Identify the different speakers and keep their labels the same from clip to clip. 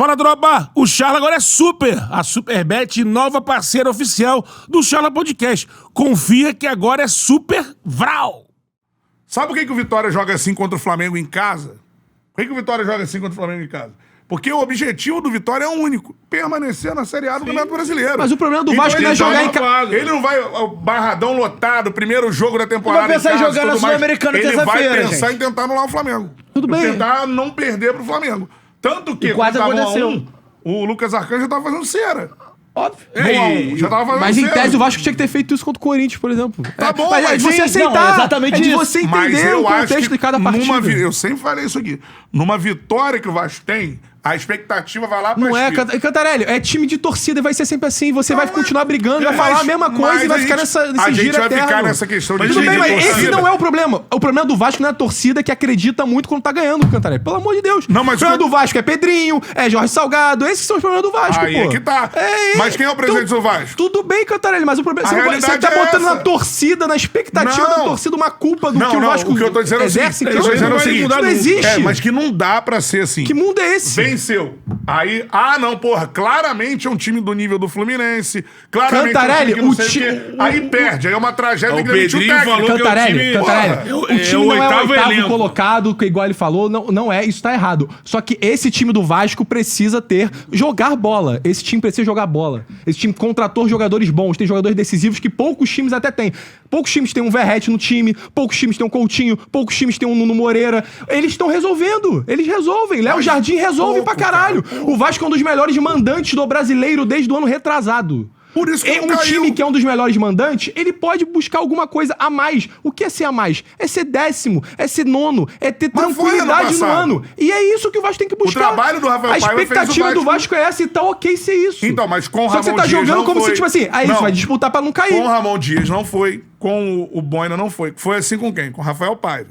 Speaker 1: Fala, tropa! O Charla agora é super! A Superbet, nova parceira oficial do Charla Podcast. Confia que agora é super vral!
Speaker 2: Sabe por que o Vitória joga assim contra o Flamengo em casa? Por que o Vitória joga assim contra o Flamengo em casa? Porque o objetivo do Vitória é único: permanecer na Série A do Campeonato Brasileiro.
Speaker 3: Mas o problema do Vasco não é jogar em casa.
Speaker 2: Ele não vai, o Barradão lotado, primeiro jogo da temporada.
Speaker 4: Vai pensar em jogar na
Speaker 2: tudo mais.
Speaker 4: Sul-Americana
Speaker 2: Ele
Speaker 4: terça-feira,
Speaker 2: vai pensar
Speaker 4: gente.
Speaker 2: em tentar anular o Flamengo.
Speaker 3: Tudo bem.
Speaker 2: Tentar não perder pro Flamengo. Tanto que,
Speaker 4: E quase
Speaker 2: quando tava
Speaker 4: aconteceu.
Speaker 2: 1 a 1, o Lucas Arcanjo já tava fazendo cera.
Speaker 4: Óbvio.
Speaker 2: 1 a 1, já tava fazendo
Speaker 3: Mas em
Speaker 2: cera.
Speaker 3: tese o Vasco tinha que ter feito isso contra o Corinthians, por exemplo.
Speaker 2: Tá bom,
Speaker 3: mas é de
Speaker 2: mas
Speaker 3: você
Speaker 2: sim,
Speaker 3: aceitar.
Speaker 4: não, é exatamente
Speaker 3: é de
Speaker 4: isso.
Speaker 3: você
Speaker 2: Mas
Speaker 3: entender o
Speaker 2: eu acho
Speaker 3: contexto
Speaker 2: que
Speaker 3: de cada partida.
Speaker 2: eu sempre falei isso aqui. Numa vitória que o Vasco tem, a expectativa vai lá pra
Speaker 3: Não é, Cantarelli, é time de torcida e vai ser sempre assim. Você vai continuar brigando, vai falar a mesma coisa e vai ficar nesse
Speaker 2: A gente
Speaker 3: giro
Speaker 2: vai
Speaker 3: eterno.
Speaker 2: ficar nessa questão de
Speaker 3: Tudo
Speaker 2: time
Speaker 3: bem,
Speaker 2: de
Speaker 3: mas
Speaker 2: torcida.
Speaker 3: esse não é o problema. O problema do Vasco não é a torcida que acredita muito quando tá ganhando, Cantarelli. Pelo amor de Deus.
Speaker 2: Não, mas
Speaker 3: o problema do Vasco é Pedrinho, é Jorge Salgado. Esses são os problemas do Vasco,
Speaker 2: Aí
Speaker 3: pô.
Speaker 2: é que tá. Mas quem é o presidente do Vasco?
Speaker 3: Tudo bem, Cantarelli, mas o problema...
Speaker 2: A
Speaker 3: Você
Speaker 2: realidade
Speaker 3: tá
Speaker 2: é
Speaker 3: botando
Speaker 2: essa.
Speaker 3: na torcida, na expectativa
Speaker 2: Não.
Speaker 3: da torcida, uma culpa do
Speaker 2: Não,
Speaker 3: que o
Speaker 2: não,
Speaker 3: Vasco
Speaker 2: o que eu tô dizendo é o seguinte.
Speaker 3: exerce.
Speaker 2: Eu tô dizendo é o seguinte.
Speaker 3: Isso não existe.
Speaker 2: É, mas que não dá pra ser assim.
Speaker 3: Que mundo é esse?
Speaker 2: Venceu. Aí, não, porra, claramente é um time do nível do Fluminense. Claramente
Speaker 3: Cantarelli,
Speaker 2: é um time que não
Speaker 3: o
Speaker 2: sei o
Speaker 3: ti-
Speaker 2: quê. Aí perde, aí é uma tragédia
Speaker 1: O
Speaker 2: que demite o
Speaker 1: Pedrinho
Speaker 2: técnico.
Speaker 1: falou que é o
Speaker 3: Cantarelli,
Speaker 1: time...
Speaker 3: Cantarelli,
Speaker 1: Porra,
Speaker 3: o time não é o
Speaker 1: oitavo
Speaker 3: oitavo
Speaker 1: elenco.
Speaker 3: colocado, que igual ele falou, não é, isso tá errado. Só que esse time do Vasco precisa jogar bola. Esse time precisa jogar bola. Esse time contratou jogadores bons, tem jogadores decisivos que poucos times até têm. Poucos times têm um Verratti no time, poucos times têm um Coutinho, poucos times têm um Nuno Moreira. Eles estão resolvendo. Eles resolvem. Léo Jardim resolve pra caralho. O Vasco é um dos melhores mandantes do brasileiro desde o ano retrasado.
Speaker 2: Por isso que
Speaker 3: É
Speaker 2: não
Speaker 3: um
Speaker 2: caiu.
Speaker 3: time que é um dos melhores mandantes, ele pode buscar alguma coisa a mais. O que é ser a mais? É ser 10º, é ser 9º, é ter
Speaker 2: Mas foi
Speaker 3: tranquilidade
Speaker 2: ano
Speaker 3: no
Speaker 2: passado.
Speaker 3: ano. E é isso que o Vasco tem que buscar.
Speaker 2: trabalho do Rafael
Speaker 3: A
Speaker 2: Paiva fez o
Speaker 3: expectativa do
Speaker 2: Vasco-
Speaker 3: Vasco é essa e tá ok ser isso.
Speaker 2: Então, mas com o
Speaker 3: Só que você
Speaker 2: Ramon
Speaker 3: tá
Speaker 2: Dias
Speaker 3: jogando
Speaker 2: não
Speaker 3: como
Speaker 2: foi.
Speaker 3: se, tipo assim, é isso,
Speaker 2: Não.
Speaker 3: vai disputar pra não cair.
Speaker 2: Com o Ramon Dias não foi, com o Boina não foi. Foi assim com quem? Com o Rafael Paiva.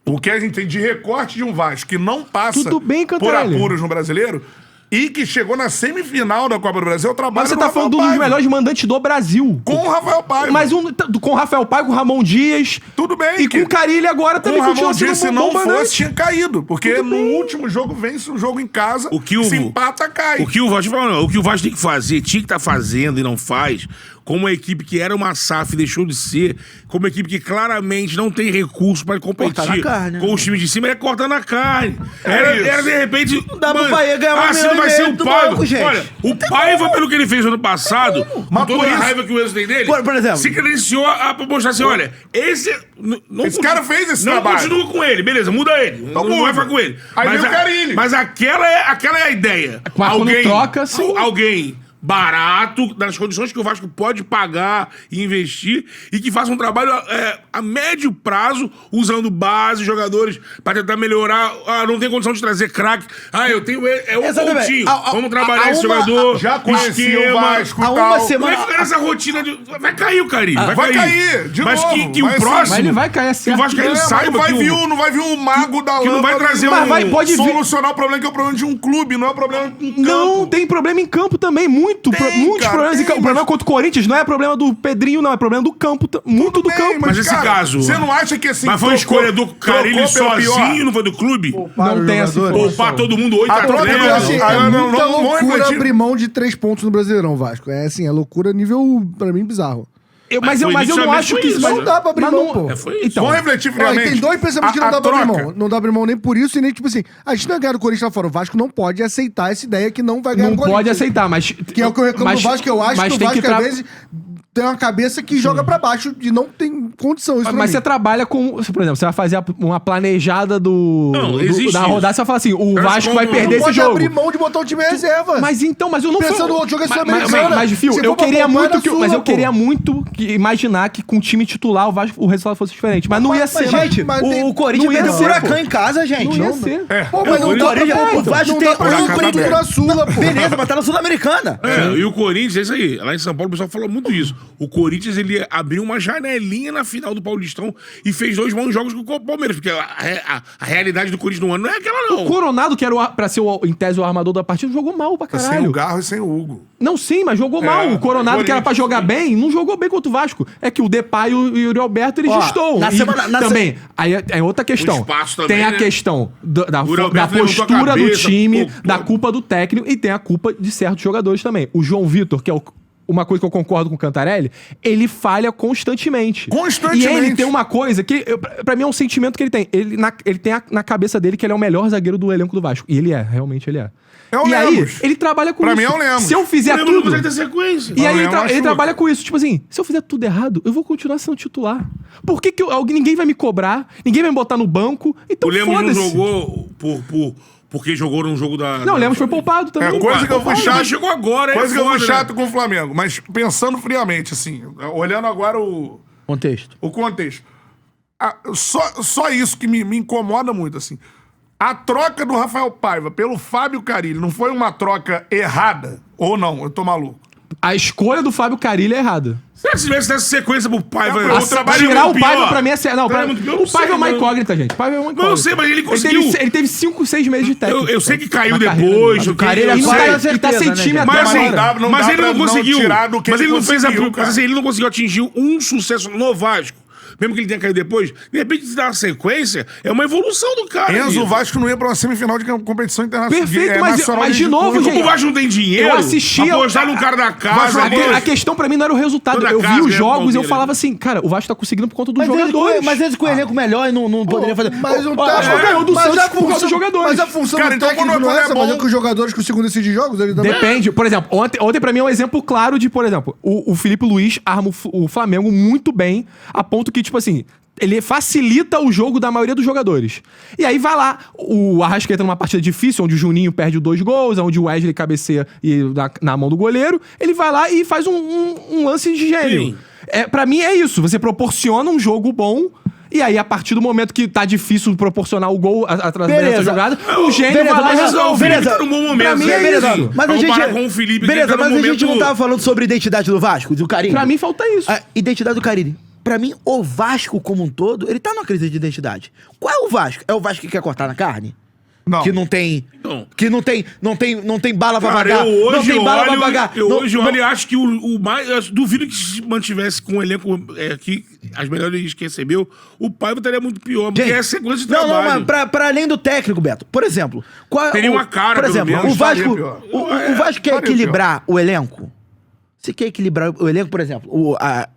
Speaker 2: O que a gente tem de recorte de um Vasco que não passa
Speaker 3: Tudo bem,
Speaker 2: por
Speaker 3: Cantarelli.
Speaker 2: apuros no Brasileiro e que chegou na semifinal da Copa do Brasil, é o trabalho
Speaker 3: Mas você
Speaker 2: do
Speaker 3: tá
Speaker 2: Rafael
Speaker 3: falando de um dos
Speaker 2: Paiva.
Speaker 3: melhores mandantes do Brasil.
Speaker 2: Com o Rafael Paiva.
Speaker 3: Mas com o Rafael Paiva, com o Ramon Dias.
Speaker 2: Tudo bem.
Speaker 3: E com o Carilli agora
Speaker 2: com
Speaker 3: também
Speaker 2: o Ramon
Speaker 3: continua sendo
Speaker 2: Dias, se
Speaker 3: um
Speaker 2: não
Speaker 3: bom
Speaker 2: fosse,
Speaker 3: mandante.
Speaker 2: tinha caído. Porque
Speaker 3: Tudo
Speaker 2: no
Speaker 3: bem.
Speaker 2: último jogo vence o jogo em casa,
Speaker 1: O que o-
Speaker 2: se empata, cai.
Speaker 1: O que o Vasco o que o Vasco tem que fazer, tinha que estar fazendo e não faz, como uma equipe que era uma SAF deixou de ser, como uma equipe que claramente não tem recurso para competir
Speaker 4: Cortar na carne,
Speaker 1: com
Speaker 4: né?
Speaker 1: os times de cima, é cortando a carne.
Speaker 2: isso.
Speaker 1: Era de repente.
Speaker 4: Não dá pro Bahia ganhar um
Speaker 1: se
Speaker 4: milhão
Speaker 1: não vai
Speaker 4: e
Speaker 1: ser
Speaker 4: meio
Speaker 1: o
Speaker 4: do
Speaker 1: Paiva.
Speaker 4: banco, gente.
Speaker 1: Olha, o Paiva, pelo que ele fez ano passado, com
Speaker 2: Mas
Speaker 1: toda
Speaker 2: por
Speaker 1: a
Speaker 2: isso-
Speaker 1: raiva que o Enzo tem dele,
Speaker 4: Por exemplo-
Speaker 1: se credenciou pra mostrar assim: olha,
Speaker 2: Esse cara fez esse
Speaker 1: não
Speaker 2: trabalho.
Speaker 1: continua com ele, beleza, muda ele.
Speaker 2: Então
Speaker 1: não vai
Speaker 2: muda.
Speaker 1: ficar com ele.
Speaker 2: Aí
Speaker 1: mas
Speaker 2: vem o Carilli.
Speaker 1: Mas aquela é a ideia.
Speaker 3: Mas quando troca, sim.
Speaker 1: Alguém barato, nas condições que o Vasco pode pagar e investir, e que faça um trabalho a médio prazo, usando base, jogadores, pra tentar melhorar. Não tem condição de trazer craque. Eu tenho. É um
Speaker 4: Exatamente.
Speaker 1: Coutinho. Vamos trabalhar esse jogador.
Speaker 2: Já conhecia o
Speaker 1: esquema.
Speaker 2: Vasco
Speaker 4: Há
Speaker 2: e
Speaker 4: uma
Speaker 2: tal.
Speaker 4: semana-
Speaker 1: Vai ficar nessa rotina de. Vai cair o Carinho.
Speaker 2: vai cair, de
Speaker 1: mas
Speaker 2: novo.
Speaker 1: que o
Speaker 2: Vai sim.
Speaker 1: próximo.
Speaker 3: Mas ele vai cair assim.
Speaker 1: Que o Vasco ele saiba
Speaker 2: não vai,
Speaker 1: que
Speaker 2: vir,
Speaker 1: o-
Speaker 2: não vai vir um mago da
Speaker 1: que não vai
Speaker 2: lâmpada
Speaker 1: trazer
Speaker 2: não
Speaker 1: um-
Speaker 3: pode vir-
Speaker 2: solucionar o problema, que é o problema de um clube, não é o problema em campo.
Speaker 3: Não, tem problema em campo também. Muitos
Speaker 2: cara,
Speaker 3: problemas em
Speaker 2: tem,
Speaker 3: campo. O problema contra o Corinthians não é problema do Pedrinho, não. É problema do campo. Muito do
Speaker 2: Bem,
Speaker 3: campo.
Speaker 1: Mas esse
Speaker 2: cara,
Speaker 1: caso-
Speaker 2: Você não acha que assim.
Speaker 1: Mas foi a escolha do Carilli
Speaker 2: trocou pelo pior?
Speaker 1: sozinho, não foi do clube?
Speaker 3: Não tem essa informação.
Speaker 1: Poupar todo mundo 8
Speaker 2: A troca
Speaker 1: atletas.
Speaker 2: do-
Speaker 5: Eu achei,
Speaker 2: Ah,
Speaker 5: é
Speaker 2: não,
Speaker 5: muita
Speaker 2: não, vamos
Speaker 5: loucura
Speaker 2: refletir.
Speaker 5: abrir mão de 3 pontos no Brasileirão, Vasco. É assim, é loucura nível, pra mim, bizarro.
Speaker 3: Mas eu
Speaker 1: foi
Speaker 3: não
Speaker 1: inicialmente
Speaker 3: acho
Speaker 1: foi
Speaker 3: que
Speaker 1: isso,
Speaker 3: isso...
Speaker 1: né?
Speaker 5: Não dá pra abrir
Speaker 3: Mas
Speaker 5: mão,
Speaker 3: não-
Speaker 5: pô.
Speaker 1: Foi isso.
Speaker 3: Então,
Speaker 2: Vamos refletir
Speaker 5: Ó, e
Speaker 2: friamente.
Speaker 5: tem dois pensamentos que
Speaker 2: A
Speaker 5: não dá pra abrir
Speaker 2: troca.
Speaker 5: mão. Não dá pra abrir mão nem por isso e nem, tipo assim, a gente não é ganhar do Corinthians lá fora. O Vasco não pode aceitar essa ideia que não vai ganhar
Speaker 3: não
Speaker 5: do Corinthians.
Speaker 3: pode aceitar, mas...
Speaker 5: Que é o que eu reclamo do Vasco, que eu acho que o Vasco, às vezes, tem uma cabeça que joga pra baixo e não tem condição. Isso pra
Speaker 3: Mas
Speaker 5: mim.
Speaker 3: você trabalha com... Por exemplo, você vai fazer uma planejada
Speaker 1: Não, existe
Speaker 3: da rodada,
Speaker 1: isso.
Speaker 3: você vai falar assim, o
Speaker 1: Mas
Speaker 3: Vasco
Speaker 1: como
Speaker 3: vai
Speaker 1: não
Speaker 3: perder esse
Speaker 5: pode
Speaker 3: jogo.
Speaker 5: abrir mão de botar o time em reserva.
Speaker 3: Mas então, mas eu não...
Speaker 5: Pensando no outro jogo é Sul-Americana.
Speaker 3: Mas, Fio,
Speaker 5: Se
Speaker 3: eu
Speaker 5: for pra
Speaker 3: queria
Speaker 5: poupar,
Speaker 3: muito
Speaker 5: é
Speaker 3: que...
Speaker 5: Sula,
Speaker 3: Mas eu
Speaker 5: pô.
Speaker 3: queria muito imaginar que com o time titular o resultado fosse diferente. Mas não ia ser.
Speaker 4: Gente,
Speaker 5: mas
Speaker 4: o
Speaker 5: tem-
Speaker 4: Corinthians
Speaker 3: não ia
Speaker 4: perdeu o
Speaker 3: ser,
Speaker 4: Furacão
Speaker 3: pô.
Speaker 4: em casa, gente.
Speaker 3: Não ia ser.
Speaker 5: Pô, mas não dá pra
Speaker 4: o Vasco
Speaker 5: não
Speaker 4: tem...
Speaker 5: dá pra jogar
Speaker 2: Furacão
Speaker 5: tudo
Speaker 2: tá
Speaker 5: na Sula, pô.
Speaker 4: Beleza, mas tá na Sul-Americana.
Speaker 1: E o Corinthians, é isso aí. Lá em São Paulo o pessoal falou muito isso. O Corinthians, ele abriu uma janelinha na na final do Paulistão e fez 2 bons jogos com o Palmeiras, porque a realidade do Corinthians no ano não é aquela, não.
Speaker 3: O Coronado, que era pra ser, em tese, o armador da partida, jogou mal pra caralho.
Speaker 2: Sem o Garro e sem o Hugo.
Speaker 3: Não, sim, mas jogou mal. O Coronado, que era pra jogar bem, não jogou bem contra o Vasco. É que o Depay e o Yuri Alberto, eles destoam. Também, aí é outra questão.
Speaker 1: espaço também,
Speaker 3: tem a
Speaker 1: né?
Speaker 3: questão da
Speaker 1: Yuri Alberto levantou a
Speaker 3: postura do
Speaker 1: cabeça,
Speaker 3: time,
Speaker 1: pô.
Speaker 3: da culpa do técnico e tem a culpa de certos jogadores também. O João Vitor, que é uma coisa que eu concordo com o Cantarelli, ele falha constantemente.
Speaker 2: Constantemente.
Speaker 3: E ele tem uma coisa que, pra mim, é um sentimento que ele tem. Ele tem na cabeça dele que ele é o melhor zagueiro do elenco do Vasco. E ele é, realmente ele é.
Speaker 2: É o
Speaker 3: E aí,
Speaker 2: Lemos.
Speaker 3: ele trabalha com
Speaker 2: Pra
Speaker 3: isso.
Speaker 2: mim é o Lemos.
Speaker 3: Se eu fizer
Speaker 1: O Lemos não
Speaker 3: tudo...
Speaker 1: consegue ter sequência.
Speaker 3: E aí
Speaker 2: Lemos
Speaker 3: ele
Speaker 2: machuca.
Speaker 3: trabalha com isso. Tipo assim, se eu fizer tudo errado, eu vou continuar sendo titular. Por que ninguém vai me cobrar? Ninguém vai me botar no banco? Então
Speaker 1: O Lemos não
Speaker 3: foda-se.
Speaker 1: jogou porque jogou num jogo da...
Speaker 3: Não, o Lemos foi poupado também.
Speaker 2: É coisa que eu fui chato.
Speaker 1: Chegou agora,
Speaker 2: Coisa que eu fui
Speaker 1: foda,
Speaker 2: chato
Speaker 1: né?
Speaker 2: com o Flamengo. Mas pensando friamente, assim, olhando agora o
Speaker 4: Contexto.
Speaker 2: contexto. Só isso que me incomoda muito, assim. A troca do Rafael Paiva pelo Fábio Carille não foi uma troca errada? Ou não? Eu tô maluco.
Speaker 3: A escolha do Fábio Carille é errada.
Speaker 1: Será que se tivesse essa sequência pro Paiva...
Speaker 2: O trabalho
Speaker 3: Tirar
Speaker 1: é
Speaker 3: o
Speaker 1: muito
Speaker 3: Paiva
Speaker 1: pior?
Speaker 3: pra mim é sério. Não,
Speaker 1: O Paiva é muito pior, eu
Speaker 3: o Paiva
Speaker 1: sei,
Speaker 3: é uma
Speaker 1: mano.
Speaker 3: incógnita, gente. O Paiva é uma incógnita.
Speaker 1: Não, eu sei, mas ele conseguiu.
Speaker 3: Ele teve 5, 6 meses de técnico.
Speaker 1: Eu sei que caiu
Speaker 3: na carreira
Speaker 1: depois.
Speaker 3: dele.
Speaker 1: O
Speaker 4: Carille
Speaker 1: eu
Speaker 4: é
Speaker 1: sei.
Speaker 4: quase
Speaker 3: Ele tá
Speaker 4: certeza,
Speaker 3: sem
Speaker 4: né,
Speaker 3: time
Speaker 4: gente?
Speaker 3: até
Speaker 1: Mas, assim,
Speaker 3: agora.
Speaker 1: mas ele
Speaker 2: pra
Speaker 1: não conseguiu.
Speaker 2: tirar do que
Speaker 1: Mas ele não fez
Speaker 2: conseguiu,
Speaker 1: mas assim, ele não conseguiu atingir um sucesso no Vasco. Mesmo que ele tenha caído depois, de repente, se dá uma sequência, é uma evolução do cara.
Speaker 2: Enzo,
Speaker 1: amigo.
Speaker 2: o Vasco não ia pra uma semifinal de competição internacional.
Speaker 3: Perfeito, mas de novo,
Speaker 2: clube.
Speaker 3: gente,
Speaker 1: Como o Vasco não tem dinheiro,
Speaker 3: eu assistia-
Speaker 1: apostar num cara da casa...
Speaker 3: A questão pra mim não era o resultado.
Speaker 1: Toda
Speaker 3: Eu vi
Speaker 1: casa
Speaker 3: os
Speaker 1: ganha
Speaker 3: jogos e eu
Speaker 1: Palmeiras.
Speaker 3: falava assim, cara, o Vasco tá conseguindo por conta dos
Speaker 4: Mas
Speaker 3: jogadores.
Speaker 4: eles com o elenco melhor e não poderia fazer.
Speaker 5: Mas não
Speaker 4: Ó,
Speaker 5: tá.
Speaker 3: acho que ganhou do
Speaker 5: mas
Speaker 3: Santos
Speaker 5: a
Speaker 3: por causa dos jogadores.
Speaker 5: Mas a função
Speaker 2: Cara,
Speaker 5: do
Speaker 2: então
Speaker 5: técnico
Speaker 2: quando
Speaker 5: não é
Speaker 2: é
Speaker 5: essa,
Speaker 2: bom-
Speaker 5: mas é que os jogadores conseguem decidir jogos, ele também.
Speaker 3: Depende. Por exemplo, ontem pra mim é um exemplo claro de, por exemplo, o Felipe Luiz arma o Flamengo muito bem, a ponto que, tipo assim, ele facilita o jogo da maioria dos jogadores. E aí vai lá, o Arrascaeta numa partida difícil, onde o Juninho perde 2 gols, onde o Wesley cabeceia na mão do goleiro, ele vai lá e faz um lance de gênio.
Speaker 1: Sim.
Speaker 3: Pra mim é isso, você proporciona um jogo bom, e aí a partir do momento que tá difícil proporcionar o gol através
Speaker 4: Beleza.
Speaker 3: dessa jogada, o gênio
Speaker 4: Beleza,
Speaker 3: vai lá e
Speaker 4: mas
Speaker 3: resolve.
Speaker 1: O Felipe
Speaker 4: Beleza.
Speaker 1: tá num bom momento.
Speaker 3: Pra mim é
Speaker 1: né?
Speaker 3: isso.
Speaker 1: Assim,
Speaker 4: Mas a
Speaker 1: vamos
Speaker 4: gente.
Speaker 1: parar com o Felipe,
Speaker 4: Beleza,
Speaker 1: que tá
Speaker 4: mas
Speaker 1: num
Speaker 4: a gente
Speaker 1: momento...
Speaker 4: não tava falando sobre a identidade do Vasco, do Carille.
Speaker 3: Pra mim falta isso.
Speaker 4: A identidade do Carille. Pra mim, o Vasco como um todo, ele tá numa crise de identidade. Qual é o Vasco? É o Vasco que quer cortar na carne?
Speaker 2: Não.
Speaker 4: Que não tem.
Speaker 1: Não.
Speaker 4: Que não tem bala pra
Speaker 1: Cara,
Speaker 4: pagar.
Speaker 1: eu
Speaker 4: Não
Speaker 1: hoje
Speaker 4: tem bala pra
Speaker 1: olho,
Speaker 4: pagar.
Speaker 1: eu
Speaker 4: Não-
Speaker 1: hoje
Speaker 4: não-
Speaker 1: olho e acho que o mais... Eu duvido que se mantivesse com o elenco que as melhores que recebeu, o Paiva estaria muito pior, porque
Speaker 4: Gente,
Speaker 1: é sequência de
Speaker 4: não,
Speaker 1: trabalho.
Speaker 4: mas pra além do técnico, Beto. Por exemplo,
Speaker 1: Teria uma cara,
Speaker 4: por
Speaker 1: pelo
Speaker 4: exemplo,
Speaker 1: menos,
Speaker 4: o Vasco,
Speaker 2: estaria pior.
Speaker 4: o Vasco quer
Speaker 2: estaria
Speaker 4: equilibrar o elenco. Você quer equilibrar o elenco, por exemplo,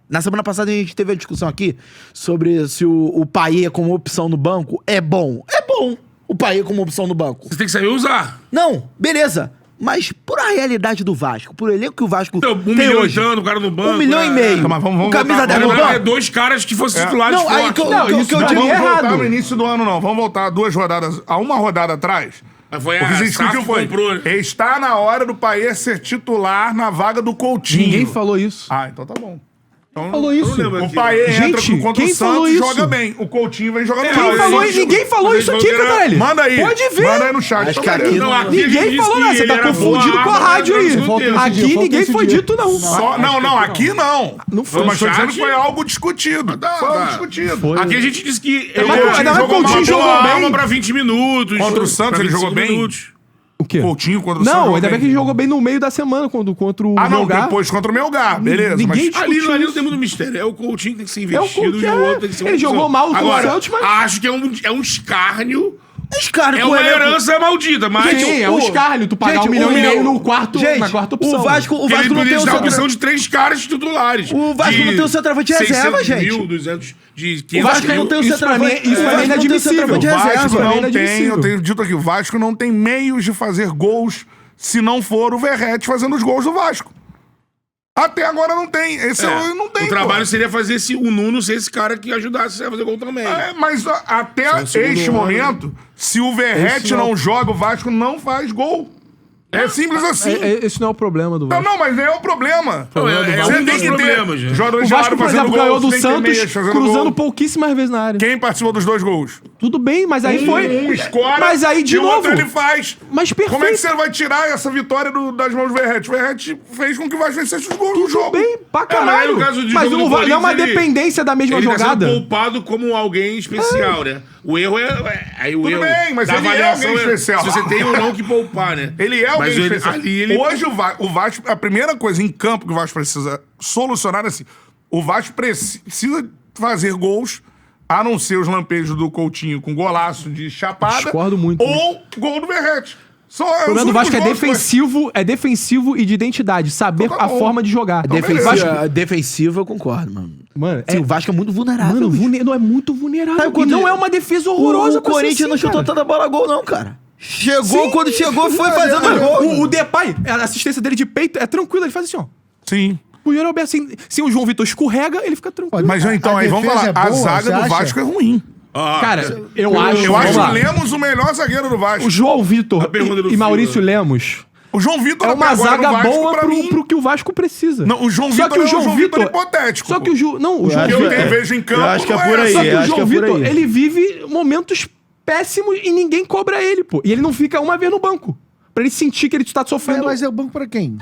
Speaker 4: na semana passada a gente teve a discussão aqui sobre se o Payet como opção no banco é bom. É bom o Payet como opção no banco.
Speaker 1: Você tem que saber usar.
Speaker 4: Não, beleza. Mas por a realidade do Vasco, por elenco que o Vasco
Speaker 1: Então, 1
Speaker 4: tem
Speaker 1: milhão
Speaker 4: hoje,
Speaker 1: e tanto, o cara no banco.
Speaker 4: 1,5 milhão.
Speaker 2: Tá, mas vamos
Speaker 4: o camisa
Speaker 2: voltar,
Speaker 4: 10 no
Speaker 2: vamos
Speaker 1: Agora é
Speaker 4: banco.
Speaker 1: 2 caras que fossem titulares
Speaker 4: Não, aí
Speaker 1: fortes.
Speaker 4: que eu-
Speaker 3: Não,
Speaker 4: que eu
Speaker 3: isso
Speaker 4: digo
Speaker 3: pra mim
Speaker 2: Vamos
Speaker 3: é
Speaker 2: voltar
Speaker 3: errado.
Speaker 2: no início do ano, não. Vamos voltar 2 rodadas. Há uma rodada atrás.
Speaker 1: Foi
Speaker 2: O que
Speaker 1: a
Speaker 2: a gente discutiu
Speaker 1: SAF
Speaker 2: foi:
Speaker 1: comprou, né?
Speaker 2: está na hora do Payet ser titular na vaga do Coutinho.
Speaker 3: Ninguém falou isso.
Speaker 2: Ah, então tá bom. Então,
Speaker 3: Falou isso.
Speaker 1: lembro
Speaker 2: o
Speaker 1: aqui.
Speaker 2: Payet entra
Speaker 3: Gente,
Speaker 2: contra o
Speaker 3: quem falou
Speaker 2: Santos e
Speaker 3: isso?
Speaker 2: joga bem. O Coutinho vem jogando
Speaker 1: Quem
Speaker 2: mal.
Speaker 3: Falou,
Speaker 1: Ele-
Speaker 3: ninguém falou
Speaker 1: ele
Speaker 3: isso aqui,
Speaker 1: joga-
Speaker 3: Cantarelli.
Speaker 2: Manda aí.
Speaker 3: Pode ver.
Speaker 2: Manda aí no chat.
Speaker 4: Acho
Speaker 2: então
Speaker 4: que aqui
Speaker 2: beleza.
Speaker 1: Não, aqui ele
Speaker 3: Ninguém
Speaker 1: disse
Speaker 3: falou
Speaker 1: que
Speaker 3: nada, você
Speaker 1: ele
Speaker 3: tá
Speaker 1: era
Speaker 3: confundindo
Speaker 1: boa
Speaker 3: com a
Speaker 1: arma,
Speaker 3: rádio aí.
Speaker 1: não sei o quê.
Speaker 3: Aqui ninguém foi dito, não.
Speaker 2: Não, aqui não.
Speaker 3: Não foi.
Speaker 2: Mas tô dizendo que
Speaker 1: chat?
Speaker 2: foi algo discutido. Foi algo
Speaker 1: tá.
Speaker 2: discutido.
Speaker 3: Foi.
Speaker 1: Aqui a gente disse que
Speaker 3: Mas o Coutinho jogou
Speaker 1: uma
Speaker 3: bem.
Speaker 1: arma pra 20 minutos.
Speaker 2: Contra o Santos
Speaker 1: pra
Speaker 2: ele jogou
Speaker 1: 25
Speaker 2: bem?
Speaker 1: minutos.
Speaker 3: O quê?
Speaker 2: Coutinho contra o Santos
Speaker 3: Não,
Speaker 2: jogou
Speaker 3: ainda bem
Speaker 2: bem.
Speaker 3: que ele jogou bem no meio da semana contra o
Speaker 2: Ah, não,
Speaker 3: Melgar.
Speaker 2: depois contra o Melgar. Beleza.
Speaker 3: Ninguém
Speaker 2: Mas
Speaker 3: discutiu
Speaker 1: Ali não
Speaker 3: isso.
Speaker 1: tem muito mistério. É o Coutinho que tem que ser
Speaker 3: É o
Speaker 1: investido
Speaker 3: Coutinho,
Speaker 1: e o outro tem que ser uma
Speaker 3: ele
Speaker 1: opção.
Speaker 3: jogou mal com o
Speaker 1: Agora,
Speaker 3: Santos, mas-
Speaker 1: acho que é um escárnio.
Speaker 4: Esse cara
Speaker 1: É
Speaker 4: com
Speaker 1: uma
Speaker 4: elenco-
Speaker 1: herança maldita, mas...
Speaker 3: Sim, é um escárnio. Tu pagar
Speaker 4: Gente,
Speaker 3: 1,5 milhão
Speaker 4: o-
Speaker 3: no quarto,
Speaker 4: Gente,
Speaker 3: na quarta opção.
Speaker 4: o Vasco
Speaker 1: ele
Speaker 4: não tem o
Speaker 1: podia dar a
Speaker 4: centroavante.
Speaker 1: opção de 3 caras titulares.
Speaker 4: O Vasco
Speaker 1: De
Speaker 4: não tem o centroavante de reserva,
Speaker 1: 600 mil,
Speaker 4: gente.
Speaker 1: 200, de
Speaker 4: O
Speaker 1: 500
Speaker 4: Vasco
Speaker 1: mil.
Speaker 4: não tem o
Speaker 3: Isso pra mim
Speaker 4: centroavante.
Speaker 3: é- isso pra mim é
Speaker 4: o Vasco não tem o
Speaker 3: inadmissível.
Speaker 4: centroavante de
Speaker 2: O Vasco
Speaker 4: reserva.
Speaker 3: pra mim é
Speaker 2: não tem,
Speaker 3: inadmissível.
Speaker 2: eu tenho dito aqui, o Vasco não tem meios de fazer gols se não for o Verratti fazendo os gols do Vasco. Até agora não tem. Esse não tem.
Speaker 1: O trabalho seria fazer o Nuno ser esse cara que ajudasse a fazer gol também.
Speaker 2: Mas até
Speaker 1: Só o segundo
Speaker 2: este
Speaker 1: ano.
Speaker 2: momento, se o Verratti não joga, o Vasco não faz gol. É simples assim.
Speaker 3: Esse não é o problema do Vasco.
Speaker 2: Não, mas nem é o problema.
Speaker 1: É um dos problemas, já.
Speaker 2: Jogadores
Speaker 3: O
Speaker 2: de
Speaker 3: Vasco,
Speaker 2: lado
Speaker 3: por
Speaker 2: fazendo
Speaker 3: exemplo, ganhou
Speaker 2: gol,
Speaker 3: do
Speaker 2: sem ter
Speaker 3: Santos
Speaker 2: meias fazendo
Speaker 3: cruzando
Speaker 2: gol.
Speaker 3: pouquíssimas vezes na área.
Speaker 2: Quem participou dos 2 gols?
Speaker 3: Tudo bem, mas aí foi...
Speaker 2: Um escora,
Speaker 3: Mas aí, de
Speaker 2: e o
Speaker 3: novo...
Speaker 2: outro ele faz.
Speaker 3: Mas perfeito.
Speaker 2: Como é que você vai tirar essa vitória das mãos do Verratti? O Verratti fez com que o Vasco vencesse os gols no jogo.
Speaker 3: Tudo bem, pra
Speaker 1: mas
Speaker 3: caralho.
Speaker 1: no caso de
Speaker 3: Mas
Speaker 1: jogo do
Speaker 3: não é uma
Speaker 1: Corinthians,
Speaker 3: dependência da mesma
Speaker 1: Ele tá
Speaker 3: jogada.
Speaker 1: sendo poupado como alguém especial, né? O erro aí o
Speaker 2: Tudo
Speaker 1: erro
Speaker 2: bem, mas
Speaker 1: da
Speaker 2: ele é
Speaker 1: avaliação
Speaker 2: alguém especial.
Speaker 1: se você tem ou não que poupar, né?
Speaker 2: Ele é alguém
Speaker 1: Mas
Speaker 2: especial.
Speaker 1: ali
Speaker 2: Hoje o Vasco, a primeira coisa em campo que o Vasco precisa solucionar é assim, o Vasco precisa fazer gols, a não ser os lampejos do Coutinho com golaço de chapada.
Speaker 3: Discordo muito.
Speaker 2: Ou gol do Verratti.
Speaker 3: O problema do Vasco é defensivo e de identidade. Saber
Speaker 2: Então tá
Speaker 3: a
Speaker 2: bom.
Speaker 3: forma de jogar.
Speaker 4: Defensivo, eu concordo, mano.
Speaker 3: Mano,
Speaker 4: Sim, o Vasco é muito vulnerável.
Speaker 3: Mano, não é muito vulnerável.
Speaker 4: Sabe quando-
Speaker 3: E não é uma defesa horrorosa
Speaker 4: O Corinthians não chutou toda a bola a gol, não, cara. Chegou, quando chegou, foi fazendo gol.
Speaker 3: O Depay, a assistência dele de peito é tranquila. Ele faz assim, ó.
Speaker 2: Sim.
Speaker 3: O Yuri Alberto, se o João Vitor escorrega, ele fica tranquilo.
Speaker 2: Mas então,
Speaker 5: A
Speaker 2: aí vamos
Speaker 5: defesa
Speaker 2: falar.
Speaker 5: é boa,
Speaker 2: a zaga
Speaker 5: você
Speaker 2: do
Speaker 5: acha?
Speaker 2: Vasco é ruim.
Speaker 3: Cara, eu acho...
Speaker 2: Eu
Speaker 3: vamos
Speaker 2: acho
Speaker 3: lá.
Speaker 2: o Lemos o melhor zagueiro do Vasco.
Speaker 3: O João Vitor
Speaker 1: A pergunta do
Speaker 3: e Maurício
Speaker 1: Silva.
Speaker 3: Lemos
Speaker 2: O João Vitor
Speaker 3: é uma
Speaker 2: até agora no
Speaker 3: zaga
Speaker 2: Vasco,
Speaker 3: boa
Speaker 2: pra mim.
Speaker 3: pro que o Vasco precisa.
Speaker 2: Não, o João
Speaker 3: Só
Speaker 2: Vitor
Speaker 3: que o
Speaker 2: é
Speaker 3: João
Speaker 2: João Vitor
Speaker 3: Vitor
Speaker 2: hipotético.
Speaker 3: Só que o João... Não, o João
Speaker 2: Eu
Speaker 3: Vitor...
Speaker 2: vejo em campo.
Speaker 4: Eu acho que é
Speaker 2: não
Speaker 4: por aí.
Speaker 3: Só que o
Speaker 4: acho
Speaker 3: João
Speaker 4: que é por
Speaker 3: Vitor,
Speaker 4: aí.
Speaker 3: ele vive momentos péssimos e ninguém cobra ele, pô. E ele não fica uma vez no banco. Pra ele sentir que ele tá sofrendo.
Speaker 5: Mas é o banco pra quem?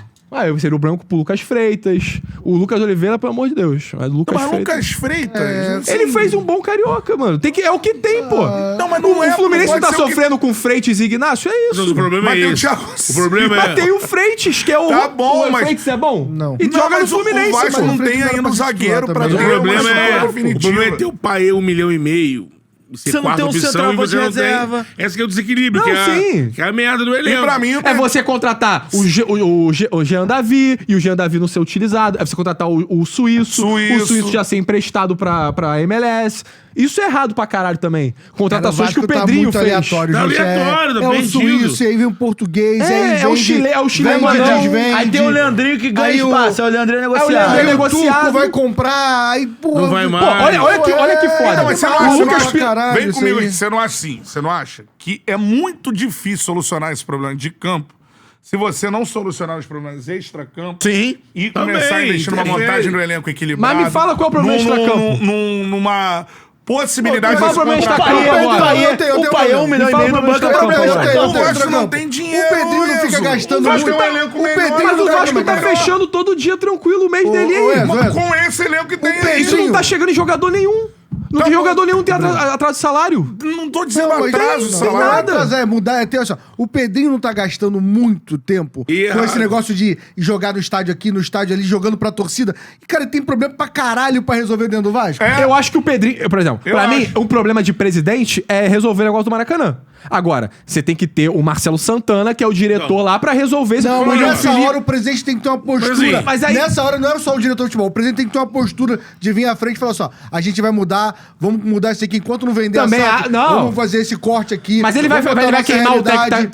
Speaker 3: Seria o branco pro Lucas Freitas. O Lucas Oliveira, pelo amor de Deus. Mas o Lucas
Speaker 2: Mas
Speaker 3: Freitas...
Speaker 2: Lucas Freitas.
Speaker 3: Ele fez um bom carioca, mano. É o que tem, pô.
Speaker 2: Não, mas não
Speaker 3: o
Speaker 2: é,
Speaker 3: Fluminense
Speaker 2: pode
Speaker 3: não tá
Speaker 2: ser o que-
Speaker 3: sofrendo com Freitas e Ignacio? É isso.
Speaker 1: O problema
Speaker 2: Mas
Speaker 1: é
Speaker 2: tem o
Speaker 1: esse.
Speaker 2: Thiago
Speaker 1: O problema
Speaker 3: Mas
Speaker 1: é...
Speaker 3: tem o Freitas, que é o...
Speaker 2: Tá bom,
Speaker 3: o
Speaker 2: mas-
Speaker 3: Freitas é bom?
Speaker 5: Não.
Speaker 3: E
Speaker 2: Não,
Speaker 3: joga no
Speaker 2: mas
Speaker 3: Fluminense,
Speaker 2: o Vasco
Speaker 3: mano.
Speaker 2: não
Speaker 5: Freitas
Speaker 2: tem
Speaker 5: não era
Speaker 2: ainda um
Speaker 5: pra
Speaker 2: zagueiro
Speaker 5: titular
Speaker 2: pra
Speaker 5: também.
Speaker 2: ter
Speaker 1: O problema
Speaker 2: uma
Speaker 1: é
Speaker 2: definitiva.
Speaker 1: ter o Paê 1,5 milhão. Ser
Speaker 4: Você não
Speaker 1: quarta
Speaker 4: tem um
Speaker 1: opção e
Speaker 4: centroavante
Speaker 1: você não
Speaker 4: reserva.
Speaker 1: tem... Esse que é o desequilíbrio,
Speaker 3: Não, sim.
Speaker 1: que é a merda do
Speaker 2: E
Speaker 1: elenco.
Speaker 2: pra mim,
Speaker 3: É você contratar o Jean Davi e o Jean Davi não ser utilizado. É você contratar o Suíço. O Suíço já ser emprestado pra MLS. Isso é errado pra caralho também. Contratações que o Pedrinho
Speaker 5: tá muito
Speaker 3: fez.
Speaker 5: aleatório,
Speaker 1: Tá
Speaker 5: gente.
Speaker 1: aleatório, tá
Speaker 5: é o
Speaker 1: perdido.
Speaker 5: suíço, aí vem o português, aí
Speaker 3: É o
Speaker 5: vende-
Speaker 3: chileno,
Speaker 5: vende,
Speaker 3: não.
Speaker 5: desvende.
Speaker 4: Aí tem o Leandrinho que ganha
Speaker 5: Aí o-
Speaker 4: espaço. É o Leandrinho
Speaker 3: Aí o
Speaker 4: negociado.
Speaker 3: Leandrinho
Speaker 5: Aí o
Speaker 3: negociado.
Speaker 5: turco vai comprar, aí, pô...
Speaker 1: Não vai
Speaker 3: Pô,
Speaker 1: mais.
Speaker 3: olha que foda.
Speaker 2: Não, mas você não
Speaker 5: O
Speaker 2: acha,
Speaker 5: Lucas
Speaker 2: não acha-
Speaker 5: caralho,
Speaker 2: Vem
Speaker 5: isso
Speaker 2: comigo
Speaker 5: aí.
Speaker 2: aqui, você não acha assim? Você não acha que é muito difícil solucionar esse problema de campo se você não solucionar os problemas extra-campo
Speaker 4: Sim.
Speaker 2: e começar a investir numa
Speaker 1: também.
Speaker 2: montagem do elenco equilibrado?
Speaker 3: Mas me fala qual é o problema extra-campo.
Speaker 2: Numa possibilidade
Speaker 3: Pô,
Speaker 2: de
Speaker 3: fala o problema
Speaker 2: você
Speaker 3: extra-campo
Speaker 2: contratar.
Speaker 3: agora.
Speaker 4: O pai é 1,5 milhão no banco.
Speaker 3: Fala
Speaker 4: acabou.
Speaker 3: pra mim,
Speaker 2: Então o
Speaker 5: eu
Speaker 2: Vasco
Speaker 5: tenho
Speaker 2: não
Speaker 5: campo.
Speaker 2: tem dinheiro,
Speaker 5: O Pedrinho não fica
Speaker 2: Enzo.
Speaker 5: gastando
Speaker 2: O Vasco
Speaker 5: muito.
Speaker 2: tem um elenco
Speaker 5: O
Speaker 2: melhor.
Speaker 5: Pedrinho
Speaker 3: Mas o
Speaker 5: não
Speaker 3: Vasco tá
Speaker 5: gasta,
Speaker 3: fechando todo dia tranquilo o mês dele aí.
Speaker 5: Enzo,
Speaker 2: Mas
Speaker 5: Enzo.
Speaker 2: com esse elenco que tem
Speaker 5: O
Speaker 2: aí.
Speaker 3: Isso não tá chegando em jogador nenhum. Não tem jogador nenhum que tem atraso de salário.
Speaker 2: Não tô dizendo
Speaker 5: Não, mas
Speaker 2: atraso,
Speaker 5: não,
Speaker 2: salário.
Speaker 3: nada.
Speaker 5: Mas é mudar, é ter, olha só, o Pedrinho não tá gastando muito tempo
Speaker 1: E
Speaker 5: com esse
Speaker 1: errado.
Speaker 5: negócio de jogar no estádio aqui, no estádio ali, jogando pra torcida. E, cara, tem problema pra caralho pra resolver dentro do Vasco.
Speaker 2: É.
Speaker 3: Eu acho que o Pedrinho, por exemplo,
Speaker 2: Eu
Speaker 3: pra mim,
Speaker 2: acho.
Speaker 3: um problema de presidente é resolver o negócio do Maracanã. Agora, você tem que ter o Marcelo Santana, que é o diretor lá, pra resolver esse
Speaker 5: Não, mas
Speaker 3: problema.
Speaker 5: nessa hora o presidente tem que ter uma postura.
Speaker 3: Mas aí-
Speaker 5: Nessa hora não era só o diretor de futebol. O presidente tem que ter uma postura de vir à frente e falar só: a gente vai mudar, vamos mudar isso aqui enquanto não vender
Speaker 3: Também
Speaker 5: a SAF,
Speaker 3: não.
Speaker 5: vamos fazer esse corte aqui.
Speaker 3: Mas ele vai
Speaker 5: vamos botar
Speaker 3: queimar
Speaker 5: nossa
Speaker 3: o técnico
Speaker 5: realidade.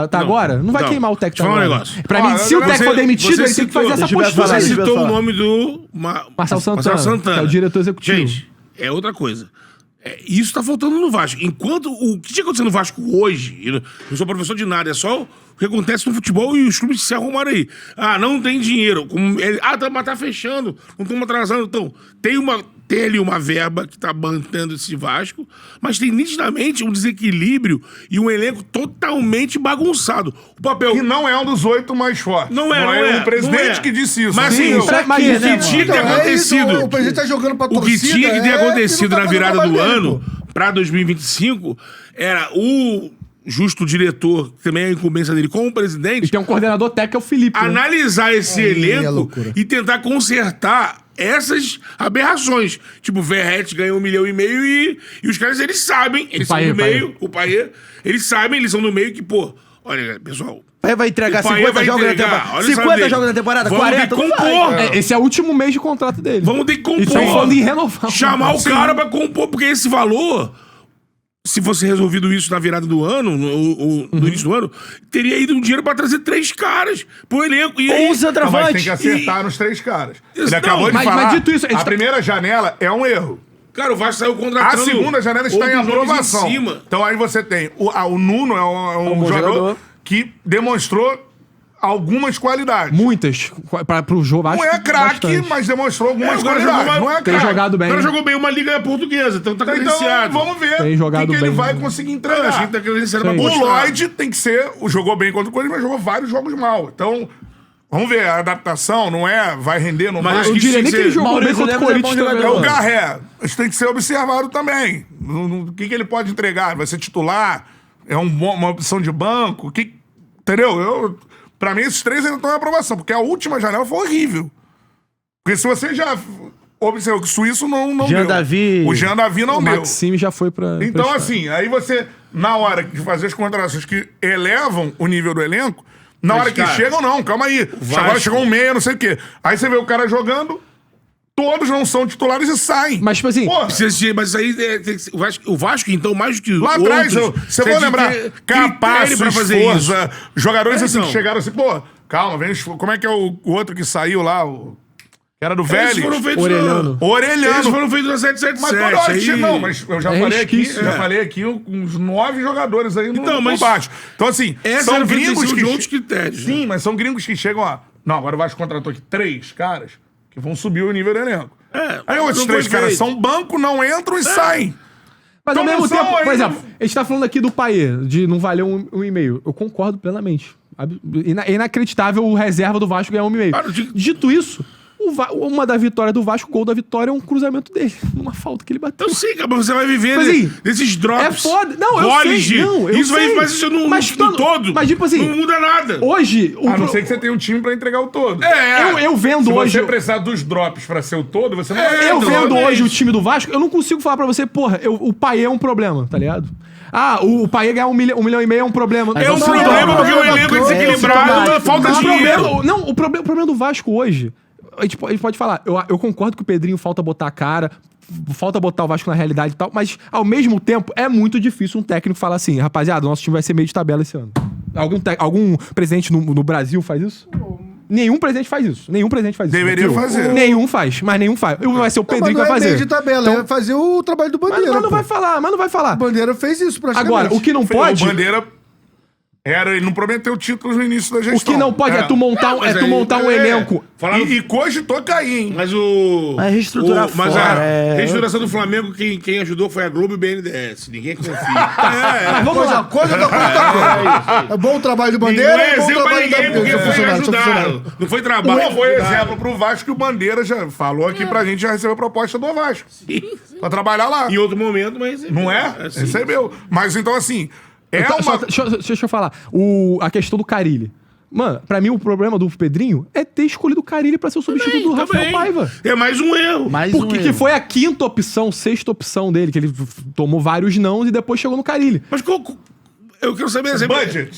Speaker 3: tá agora? Não vai
Speaker 1: Não.
Speaker 3: queimar o técnico
Speaker 1: Deixa eu falar um
Speaker 3: agora.
Speaker 1: negócio.
Speaker 3: Pra mim,
Speaker 2: Ó,
Speaker 3: se o técnico for demitido,
Speaker 1: você
Speaker 3: ele tem que fazer
Speaker 1: citou-
Speaker 3: essa
Speaker 4: deixa eu ver
Speaker 3: postura.
Speaker 4: falar,
Speaker 1: Você
Speaker 4: deixa eu
Speaker 1: citou o
Speaker 4: falar.
Speaker 1: nome do
Speaker 3: Marcelo Santana,
Speaker 1: Marcelo Santana.
Speaker 3: que é o diretor executivo.
Speaker 1: Gente, é outra coisa. Isso tá faltando no Vasco. Enquanto o que tinha acontecido no Vasco hoje, eu não sou professor de nada, é só o que acontece no futebol e os clubes se arrumaram aí. Ah, não tem dinheiro. Mas tá fechando, não estamos atrasando. Então, tem ali uma verba que tá mantendo esse Vasco, mas tem nitidamente um desequilíbrio e um elenco totalmente bagunçado. O papel.
Speaker 2: Que não é um dos 8 mais fortes.
Speaker 1: Não é.
Speaker 2: o presidente
Speaker 1: não é.
Speaker 2: que disse isso.
Speaker 1: Mas
Speaker 2: Sim,
Speaker 1: assim,
Speaker 3: pra
Speaker 1: mas
Speaker 3: quê,
Speaker 1: o
Speaker 3: né,
Speaker 1: que
Speaker 3: mano?
Speaker 1: tinha que ter
Speaker 5: Então, é isso,
Speaker 1: acontecido.
Speaker 5: o presidente tá jogando pra
Speaker 1: O que
Speaker 5: torcida,
Speaker 1: tinha que ter
Speaker 5: é,
Speaker 1: acontecido
Speaker 5: que não tá
Speaker 1: na virada
Speaker 5: fazendo
Speaker 1: do
Speaker 5: trabalho
Speaker 1: ano
Speaker 5: dele,
Speaker 1: pra 2025 era o justo diretor, que também é a incumbência dele, como
Speaker 3: E
Speaker 1: presidente,
Speaker 3: tem um coordenador técnico, que é o Felipe. né?
Speaker 1: analisar esse
Speaker 5: Aí é
Speaker 1: elenco
Speaker 5: loucura.
Speaker 1: e tentar consertar essas aberrações. Tipo, o Verratti ganhou 1,5 milhão e os caras, eles sabem, eles são
Speaker 3: Paê,
Speaker 1: do meio, o Paê, eles sabem, eles são do meio que, pô, olha, pessoal...
Speaker 4: Aí vai entregar
Speaker 1: o Paê
Speaker 4: 50
Speaker 1: vai
Speaker 4: jogos na
Speaker 1: entregar,
Speaker 4: temporada.
Speaker 1: olha o
Speaker 4: 50
Speaker 1: salário dele.
Speaker 4: jogos na temporada,
Speaker 1: Vamos
Speaker 4: 40,
Speaker 1: ter que
Speaker 4: não
Speaker 1: compor.
Speaker 4: vai.
Speaker 3: Esse é o último mês de contrato dele.
Speaker 1: Vamos ter que compor.
Speaker 3: E estão falando em renovar.
Speaker 1: Chamar o cara pra compor, porque esse valor, se fosse resolvido isso na virada do ano, no início do ano, teria ido um dinheiro pra trazer 3 caras pro elenco. E aí,
Speaker 4: Ou um
Speaker 2: Mas tem
Speaker 4: centroavante.
Speaker 2: que acertar nos 3 caras. Ele
Speaker 1: Não,
Speaker 2: acabou de
Speaker 3: mas
Speaker 2: falar.
Speaker 3: dito isso, a gente
Speaker 2: a
Speaker 3: tá-
Speaker 2: primeira janela é um erro.
Speaker 1: cara, o Vasco saiu
Speaker 2: A
Speaker 1: contratando...
Speaker 2: segunda janela está em
Speaker 1: outros nomes
Speaker 2: aprovação.
Speaker 1: cima.
Speaker 2: Então aí você tem... O Nuno é um
Speaker 4: bom
Speaker 2: jogador
Speaker 4: jogador.
Speaker 2: que demonstrou algumas qualidades.
Speaker 3: Muitas. Pro jogo, acho
Speaker 2: Não é
Speaker 3: que
Speaker 2: craque,
Speaker 3: bastante.
Speaker 2: mas demonstrou algumas
Speaker 1: o cara
Speaker 2: qualidades.
Speaker 1: jogou
Speaker 2: Não é
Speaker 3: Tem
Speaker 2: craque.
Speaker 3: jogado bem.
Speaker 1: O cara jogou bem uma liga portuguesa, então tá
Speaker 2: Então,
Speaker 1: credenciado.
Speaker 2: vamos ver
Speaker 3: Tem
Speaker 2: o
Speaker 3: jogado
Speaker 2: que ele
Speaker 3: bem.
Speaker 2: vai conseguir
Speaker 1: Eu
Speaker 2: entregar.
Speaker 1: achei que tá credenciado pra
Speaker 3: Sim.
Speaker 2: O
Speaker 1: mostrar.
Speaker 2: Lloyd tem que ser... Jogou bem contra o Corinthians, mas jogou vários jogos mal. Então, vamos ver. A adaptação não é... Vai render, não
Speaker 1: Mas
Speaker 2: vai.
Speaker 1: acho
Speaker 3: Eu
Speaker 1: que
Speaker 3: diria nem
Speaker 1: se
Speaker 3: que ele
Speaker 1: você-
Speaker 3: jogou bem
Speaker 4: Maurício
Speaker 3: contra o
Speaker 4: Lemos é bom
Speaker 3: Corinthians também.
Speaker 4: jogador.
Speaker 2: É o
Speaker 3: não.
Speaker 2: Garré. Isso tem que ser observado também. O que ele pode entregar? Vai ser titular? É uma opção de banco? Entendeu? Pra mim, esses três ainda estão em aprovação, porque a última janela foi horrível. Porque se você já observou que o Suíço não
Speaker 4: Jean
Speaker 2: deu.
Speaker 4: Davi-
Speaker 2: O Jean Davi não
Speaker 3: O
Speaker 2: deu.
Speaker 3: Maxime já foi pra...
Speaker 2: Então,
Speaker 3: pra
Speaker 2: assim, aí você, na hora de fazer as contratações que elevam o nível do elenco, na
Speaker 1: Mas,
Speaker 2: hora que
Speaker 1: cara,
Speaker 2: chegam, não, calma aí.
Speaker 1: Vasco-
Speaker 2: Agora chegou um meia, não sei o quê. Aí você vê o cara jogando, todos não são titulares e saem.
Speaker 3: Mas, tipo assim,
Speaker 2: Porra,
Speaker 1: Mas isso aí tem que ser- o Vasco, então, mais do que
Speaker 2: lá atrás,
Speaker 1: outros,
Speaker 2: você
Speaker 1: tem
Speaker 2: vai
Speaker 1: que
Speaker 2: lembrar,
Speaker 1: ter
Speaker 2: Capasso,
Speaker 1: critério pra fazer isso.
Speaker 2: Esforza, jogadores assim
Speaker 1: então.
Speaker 2: que chegaram assim, pô, calma, vem, como é que é o outro que saiu lá, que era do
Speaker 1: Eles
Speaker 2: Vélez?
Speaker 1: foram feitos
Speaker 3: Orelhano.
Speaker 2: Orelhano.
Speaker 1: Eles foram feitos na 777.
Speaker 2: Mas toda hora que
Speaker 1: aí-
Speaker 2: chega, não, mas eu já
Speaker 3: É
Speaker 2: falei aqui,
Speaker 3: resquício.
Speaker 2: falei aqui uns 9 jogadores aí
Speaker 1: Então,
Speaker 2: no
Speaker 1: mas-
Speaker 2: baixo. Então, assim,
Speaker 1: Essa
Speaker 2: são
Speaker 1: era a
Speaker 2: gringos
Speaker 1: definição
Speaker 2: que...
Speaker 1: de outros critérios.
Speaker 2: Sim, mas são gringos que chegam, ó. Não, agora o Vasco contratou aqui 3 caras que vão subir o nível do elenco. Aí outros
Speaker 1: não
Speaker 2: 3
Speaker 1: foi
Speaker 2: caras
Speaker 1: feito.
Speaker 2: são banco, não entram e saem.
Speaker 3: Mas ao
Speaker 2: Então,
Speaker 3: mesmo
Speaker 2: não são
Speaker 3: tempo, por
Speaker 2: ainda-
Speaker 3: exemplo, a gente tá falando aqui do Payet, de não valer um e-mail. Eu concordo plenamente. É inacreditável o reserva do Vasco ganhar 1,5.
Speaker 1: Claro,
Speaker 3: Dito isso, uma da vitória do Vasco, o gol da vitória é um cruzamento dele, numa falta que ele bateu.
Speaker 1: Eu sei, cara, mas você vai viver
Speaker 3: Mas, assim,
Speaker 1: desses drops.
Speaker 3: É foda. Não, eu
Speaker 1: goles
Speaker 3: sei.
Speaker 1: de-
Speaker 3: Não, eu
Speaker 1: isso vai
Speaker 3: sei.
Speaker 1: fazer isso no
Speaker 3: Mas
Speaker 1: no todo.
Speaker 3: Mas, tipo assim,
Speaker 1: Não muda nada.
Speaker 3: hoje...
Speaker 2: A não ser que você tenha um time pra entregar o todo.
Speaker 3: Eu vendo
Speaker 2: Se
Speaker 3: hoje...
Speaker 2: você precisar dos drops pra ser o todo, você não
Speaker 3: Eu vendo
Speaker 1: exatamente.
Speaker 3: hoje o time do Vasco, eu não consigo falar pra você, porra, o Payet é um problema, tá ligado? Ah, o Payet ganhar 1,5 milhão é um problema.
Speaker 1: É um
Speaker 5: Não,
Speaker 1: problema
Speaker 5: não,
Speaker 1: porque
Speaker 5: não,
Speaker 1: o elenco é
Speaker 5: não,
Speaker 1: desequilibrado,
Speaker 5: não,
Speaker 1: falta
Speaker 5: não,
Speaker 1: dinheiro.
Speaker 3: Não, o problema do Vasco hoje, a gente pode falar, eu concordo que o Pedrinho falta botar a cara, falta botar o Vasco na realidade e tal, mas ao mesmo tempo é muito difícil um técnico falar assim, rapaziada, nosso time vai ser meio de tabela esse ano. Algum presidente no Brasil faz isso? Nenhum presidente faz isso.
Speaker 2: Deveria fazer.
Speaker 3: Nenhum faz, mas nenhum faz. Vai ser o Pedrinho que vai
Speaker 5: Mas não é
Speaker 3: fazer.
Speaker 5: meio de tabela, é fazer o trabalho do
Speaker 3: Mas
Speaker 5: Bandeira.
Speaker 3: não vai falar.
Speaker 5: O Bandeira fez isso praticamente.
Speaker 3: Agora, o que não
Speaker 2: O
Speaker 3: pode...
Speaker 2: Bandeira ele não prometeu títulos no início da gestão.
Speaker 3: O que não pode é tu montar,
Speaker 1: Mas
Speaker 3: tu
Speaker 1: aí-
Speaker 3: montar um elenco.
Speaker 1: Falando-
Speaker 2: E cogitou cair, hein?
Speaker 1: Mas o.
Speaker 4: Mas reestruturar
Speaker 1: Mas
Speaker 4: fora,
Speaker 1: a reestruturação do Flamengo, quem ajudou foi a Globo e o BNDES. Ninguém confia.
Speaker 3: Mas vamos lá.
Speaker 5: Coisa da coisa. É bom o trabalho do Bandeira,
Speaker 1: Não é
Speaker 5: é bom o
Speaker 1: exemplo pra
Speaker 5: trabalho
Speaker 1: ninguém, porque
Speaker 5: do
Speaker 1: foi
Speaker 5: funcionário.
Speaker 1: ajudado. Não foi trabalho.
Speaker 2: Não foi
Speaker 1: ajudado.
Speaker 2: exemplo pro Vasco que o Bandeira já falou aqui pra gente, já recebeu proposta do Vasco. Pra trabalhar lá.
Speaker 1: Em outro momento, mas.
Speaker 2: Não é?
Speaker 1: Assim.
Speaker 2: Recebeu. Mas então, assim, é
Speaker 3: Então,
Speaker 2: uma...
Speaker 3: deixa eu falar. A questão do Carille. Mano, pra mim o problema do Pedrinho é ter escolhido o Carille pra ser o substituto do Rafael
Speaker 1: Também.
Speaker 3: Paiva.
Speaker 1: É mais um erro.
Speaker 3: Porque que foi a quinta opção, sexta opção dele, que ele tomou vários nãos e depois chegou no Carille.
Speaker 1: Mas eu quero saber assim.
Speaker 2: Budget.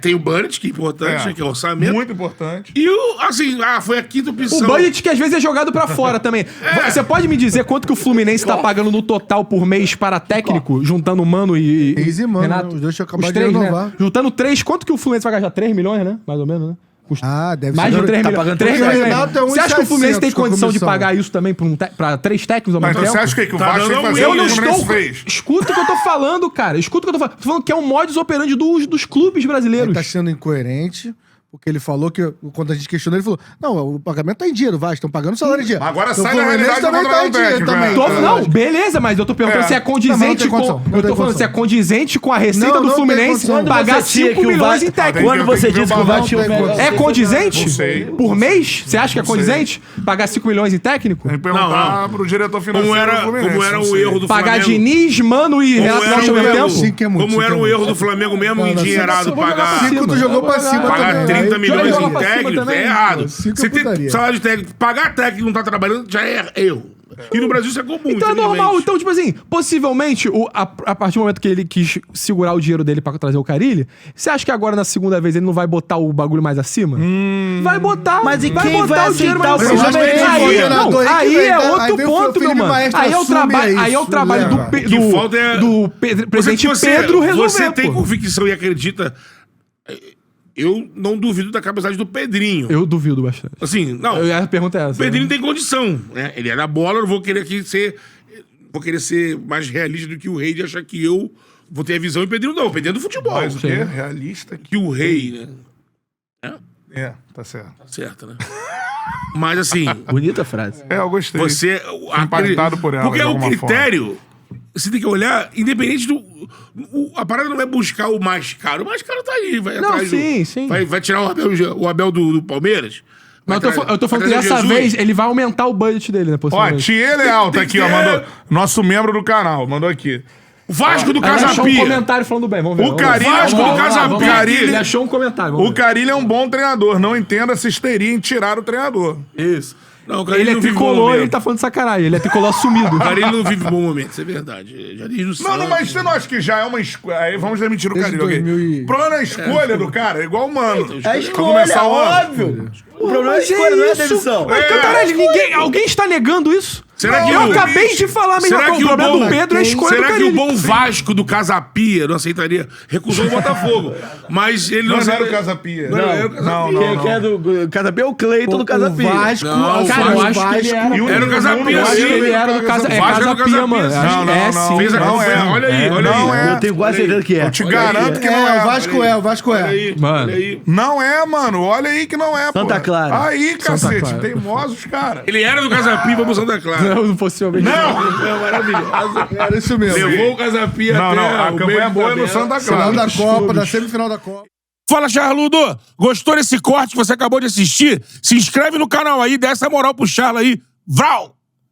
Speaker 1: Tem o budget, que é importante, que é orçamento.
Speaker 2: Muito importante.
Speaker 1: E foi a quinta opção.
Speaker 3: O budget que às vezes é jogado pra fora também. Você pode me dizer quanto que o Fluminense tá pagando no total por mês para técnico, juntando o Mano e
Speaker 5: Easy, Mano,
Speaker 3: Renato?
Speaker 5: os dois tinham acabado
Speaker 3: Os
Speaker 5: de
Speaker 3: três,
Speaker 5: renovar.
Speaker 3: né? Juntando 3, quanto que o Fluminense vai gastar? 3 milhões, né? Mais ou menos, né? Custa
Speaker 5: Deve
Speaker 3: mais
Speaker 5: ser.
Speaker 3: de 3
Speaker 4: tá
Speaker 3: milhões.
Speaker 4: pagando
Speaker 3: 3
Speaker 4: três
Speaker 3: milhões.
Speaker 5: Renato é
Speaker 3: Você acha que o Fluminense tem
Speaker 5: 1.700 com a
Speaker 3: condição de
Speaker 5: comissão.
Speaker 3: pagar isso também pra 3 técnicos ao
Speaker 2: Mas
Speaker 3: mesmo
Speaker 2: então você
Speaker 3: tempo?
Speaker 2: acha que o
Speaker 1: Tá
Speaker 2: Vasco tem que
Speaker 1: dando
Speaker 2: fazer
Speaker 3: Eu
Speaker 2: o que
Speaker 3: não
Speaker 2: o Fluminense
Speaker 3: estou.
Speaker 2: fez?
Speaker 3: Escuta o que eu tô falando, cara. Escuta o que eu tô falando. Tô falando que é um modus operandi dos clubes
Speaker 5: Ele
Speaker 3: brasileiros.
Speaker 5: tá sendo incoerente, porque ele falou que, quando a gente questionou, ele falou: não, o pagamento tá em dinheiro, vai, estão pagando o salário em dinheiro.
Speaker 2: Agora
Speaker 5: Então,
Speaker 2: sai
Speaker 5: o
Speaker 2: da
Speaker 5: Fluminense
Speaker 2: realidade do
Speaker 5: também tá em
Speaker 2: contrato
Speaker 5: dinheiro
Speaker 2: técnico,
Speaker 5: também.
Speaker 2: né?
Speaker 3: Não, beleza, mas eu tô perguntando se é
Speaker 5: Não, mas
Speaker 3: condizente
Speaker 5: não tem
Speaker 3: com.
Speaker 5: condição, não
Speaker 3: Eu
Speaker 5: tem
Speaker 3: tô falando
Speaker 5: condição.
Speaker 3: se é condizente com a receita
Speaker 5: Não,
Speaker 3: do
Speaker 5: não tem
Speaker 3: Fluminense
Speaker 5: condição.
Speaker 3: pagar
Speaker 4: Você tinha
Speaker 3: 5
Speaker 4: que o
Speaker 3: milhões
Speaker 4: Vasco-
Speaker 3: em técnico.
Speaker 4: Quando você disse que o Vasco tinha o
Speaker 5: Não tem
Speaker 4: melhor...
Speaker 3: É condizente?
Speaker 2: Não sei.
Speaker 3: Por mês? Você acha que é
Speaker 2: Não sei.
Speaker 3: condizente? Pagar 5 milhões em técnico?
Speaker 2: Tem que perguntar pro diretor financeiro
Speaker 1: Como era,
Speaker 2: do Fluminense.
Speaker 1: como era
Speaker 2: não
Speaker 1: o
Speaker 2: sei.
Speaker 1: erro do
Speaker 3: Pagar
Speaker 1: Flamengo.
Speaker 3: Diniz, Mano e Renato
Speaker 1: era
Speaker 3: Gaúcho ao
Speaker 1: o
Speaker 3: mesmo
Speaker 1: erro-
Speaker 3: tempo?
Speaker 5: Sim, que é muito,
Speaker 1: Como
Speaker 5: sim,
Speaker 1: era
Speaker 5: que é
Speaker 1: o erro
Speaker 5: muito.
Speaker 1: do Flamengo mesmo,
Speaker 5: Não, não,
Speaker 1: endinheirado,
Speaker 5: cinco-
Speaker 1: pagar.
Speaker 5: Cinco tu jogou pra cima
Speaker 1: Pagar
Speaker 5: também.
Speaker 1: 30
Speaker 5: Aí,
Speaker 1: milhões
Speaker 3: joga
Speaker 1: em
Speaker 3: pra cima
Speaker 1: técnico
Speaker 3: também.
Speaker 1: é errado.
Speaker 5: Cinco
Speaker 1: Você tem
Speaker 5: putaria.
Speaker 1: salário de técnico, pagar técnico e não tá trabalhando já é erro. E no Brasil isso é comum.
Speaker 3: Então é
Speaker 1: infelizmente.
Speaker 3: normal. Então, tipo assim, possivelmente, a partir do momento que ele quis segurar o dinheiro dele pra trazer o Carille, você acha que agora, na segunda vez, ele não vai botar o bagulho mais acima? Vai botar.
Speaker 4: Mas e
Speaker 3: vai
Speaker 4: quem
Speaker 3: botar
Speaker 4: vai
Speaker 3: o dinheiro
Speaker 4: aceitar
Speaker 3: mais
Speaker 4: o
Speaker 3: acima.
Speaker 4: Fluminense?
Speaker 3: Aí,
Speaker 5: Treinador
Speaker 3: não,
Speaker 5: aí que
Speaker 3: aí
Speaker 5: vem,
Speaker 3: é
Speaker 5: né?
Speaker 3: outro
Speaker 5: Aí vem o
Speaker 3: ponto, meu
Speaker 5: Felipe
Speaker 3: mano.
Speaker 5: Maestro,
Speaker 3: Aí é o
Speaker 5: assume
Speaker 3: trabalho, aí é o
Speaker 5: isso,
Speaker 3: trabalho
Speaker 5: leva.
Speaker 3: do
Speaker 1: falta é-
Speaker 3: presidente
Speaker 1: Você-
Speaker 3: Pedro resolver,
Speaker 1: Você tem
Speaker 3: pô.
Speaker 1: convicção e acredita. Eu não duvido da capacidade do Pedrinho.
Speaker 3: Eu duvido bastante.
Speaker 1: Assim, não.
Speaker 3: A pergunta é essa.
Speaker 1: O Pedrinho tem condição, né? Ele é da bola, eu não vou querer aqui ser. Vou querer ser mais realista do que o Rei de achar que eu vou ter a visão e o Pedrinho não. O Pedrinho é do futebol.
Speaker 2: Mas o quê?
Speaker 3: Sim.
Speaker 2: Realista?
Speaker 1: Que o Rei, né?
Speaker 2: Tá certo.
Speaker 1: Certo, né? Mas assim,
Speaker 4: Bonita frase.
Speaker 2: Eu gostei.
Speaker 1: você...
Speaker 2: impactado por ela,
Speaker 1: Porque
Speaker 2: de
Speaker 1: o
Speaker 2: alguma
Speaker 1: critério, você tem que olhar, independente do... a parada não é buscar o mais caro. O mais caro tá aí, vai
Speaker 3: Não,
Speaker 1: atrás
Speaker 3: sim,
Speaker 1: do...
Speaker 3: sim.
Speaker 1: Vai tirar o Abel do Palmeiras?
Speaker 3: Mas eu tô falando que dessa vez ele vai aumentar o budget dele, né?
Speaker 2: Ó,
Speaker 3: possivelmente.
Speaker 2: Thier Leal tá
Speaker 1: Tem que
Speaker 2: aqui, ó.
Speaker 1: ter-
Speaker 2: Mandou, nosso membro do canal, mandou aqui.
Speaker 1: O Vasco do
Speaker 3: Ele achou um
Speaker 1: Casapia.
Speaker 3: comentário falando bem, vamos ver.
Speaker 2: O Carilho-
Speaker 1: Vasco do Casapia.
Speaker 2: Carilho-
Speaker 3: Ele achou um comentário. vamos
Speaker 2: O
Speaker 3: ver.
Speaker 2: Carilho é um bom treinador. Não entenda essa histeria em tirar o treinador.
Speaker 1: Isso. Não, o cara
Speaker 3: Ele é
Speaker 1: não vive bom
Speaker 3: tricolor,
Speaker 1: momento.
Speaker 3: ele tá falando de sacanagem. Ele é tricolor assumido.
Speaker 1: O cara ele não vive bom momento, isso é verdade. Já diz no
Speaker 2: Não, mas você não acha que já é uma escolha? Aí vamos demitir o
Speaker 5: Desde
Speaker 2: Carilho, ok?
Speaker 5: 2000 e-
Speaker 2: O problema é a escolha do cara, é igual o Mano.
Speaker 4: É
Speaker 2: Pra
Speaker 4: escolha,
Speaker 2: começar o ano.
Speaker 4: óbvio. O problema é a escolha, não é a demissão.
Speaker 3: Mas, caralho, alguém está negando isso?
Speaker 1: Será que
Speaker 3: eu
Speaker 1: o-
Speaker 3: acabei de falar a mesma
Speaker 1: Será
Speaker 3: coisa.
Speaker 1: que
Speaker 3: O
Speaker 1: o
Speaker 3: problema
Speaker 1: bom
Speaker 3: do Pedro é a escolha do
Speaker 1: Será que o
Speaker 3: Carilho.
Speaker 1: bom Vasco do Casapia não aceitaria? Recusou o Botafogo. Mas ele não
Speaker 2: Não era o
Speaker 1: aceitaria.
Speaker 2: Casapia.
Speaker 1: Não, era o Casapia.
Speaker 4: Quem é do Casapia é o Cleiton do
Speaker 5: O
Speaker 4: Casapia.
Speaker 5: Vasco,
Speaker 1: Não,
Speaker 3: Cara, eu acho que ele era.
Speaker 2: E o
Speaker 1: Era o Casapia,
Speaker 3: Eu acho
Speaker 1: sim.
Speaker 3: que ele era do Casa,
Speaker 1: Vasco era do
Speaker 3: Casapia,
Speaker 1: Casapia,
Speaker 3: mano.
Speaker 1: sim.
Speaker 3: Acho que é,
Speaker 2: não,
Speaker 3: sim.
Speaker 1: Fez a
Speaker 2: Não
Speaker 1: campanha.
Speaker 2: é.
Speaker 1: Olha aí, olha
Speaker 2: Não
Speaker 1: aí.
Speaker 2: é.
Speaker 4: Eu tenho quase certeza que é.
Speaker 2: Eu te garanto que não é.
Speaker 5: o Vasco é, o Vasco é.
Speaker 1: Olha aí,
Speaker 3: Mano.
Speaker 1: olha aí.
Speaker 2: Não é, mano. Olha aí que não é, pô.
Speaker 4: Santa Clara.
Speaker 2: Aí, cacete.
Speaker 3: Clara.
Speaker 2: Teimosos, cara.
Speaker 1: Ele era do Casapia, vamos Santa Clara.
Speaker 3: Não, possivelmente.
Speaker 1: Campanha maravilhosa.
Speaker 5: Era isso mesmo.
Speaker 1: Levou o Casapia
Speaker 2: Não,
Speaker 1: até
Speaker 2: não. A
Speaker 1: o
Speaker 2: campanha
Speaker 1: meio
Speaker 2: é boa é no
Speaker 1: da tabela.
Speaker 2: Santa
Speaker 5: Final
Speaker 2: Clara.
Speaker 5: da Copa, da semifinal da Copa.
Speaker 1: Fala, Charludo! Gostou desse corte que você acabou de assistir? Se inscreve no canal aí, dá essa moral pro Charla aí. Vral!